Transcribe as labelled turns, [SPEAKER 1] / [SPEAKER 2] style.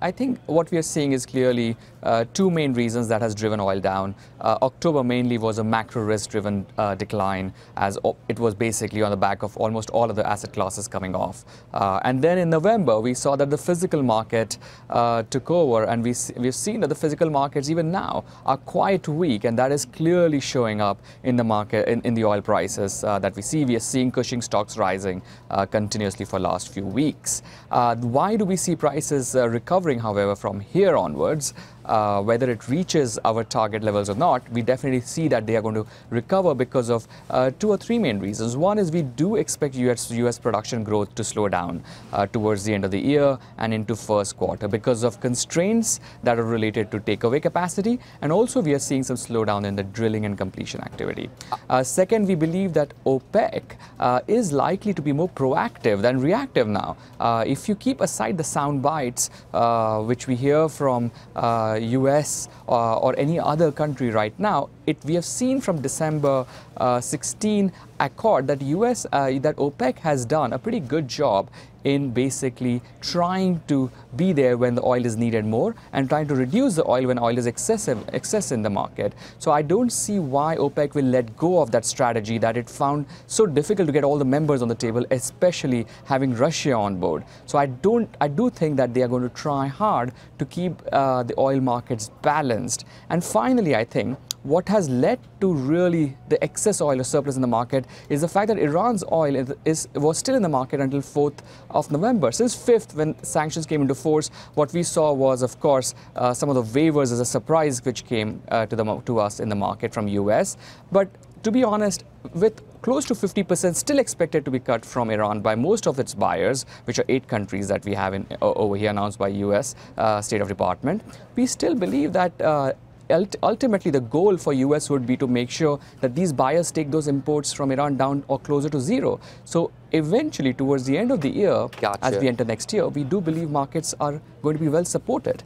[SPEAKER 1] I think what we are seeing is clearly two main reasons that has driven oil down. October mainly was a macro risk-driven decline, as it was basically on the back of almost all of the asset classes coming off. And then in November, we saw that the physical market took over, and we've seen that the physical markets even now are quite weak, and that is clearly showing up in the market, in the oil prices that we see. We are seeing Cushing stocks rising continuously for last few weeks. Why do we see prices recovering, however, from here onwards? Whether it reaches our target levels or not, we definitely see that they are going to recover because of two or three main reasons. One is we do expect US production growth to slow down towards the end of the year and into first quarter because of constraints that are related to takeaway capacity, and also we are seeing some slowdown in the drilling and completion activity. Second, we believe that OPEC is likely to be more proactive than reactive now. If you keep aside the sound bites which we hear from US or any other country right now, we have seen from December 16 accord that that OPEC has done a pretty good job in basically trying to be there when the oil is needed more and trying to reduce the oil when oil is excess in the market. So I don't see why OPEC will let go of that strategy that it found so difficult to get all the members on the table, especially having Russia on board. So I do think that they are going to try hard to keep the oil markets balanced. And finally, I think what has led to really the excess oil or surplus in the market is the fact that Iran's oil was still in the market until 4th of November. Since 5th, when sanctions came into force, what we saw was, of course, some of the waivers as a surprise which came to us in the market from US. But to be honest, with close to 50% still expected to be cut from Iran by most of its buyers, which are 8 countries that we have over here announced by US State of Department, we still believe that ultimately, the goal for US would be to make sure that these buyers take those imports from Iran down or closer to zero. So eventually, towards the end of the year, as we enter next year, we do believe markets are going to be well supported.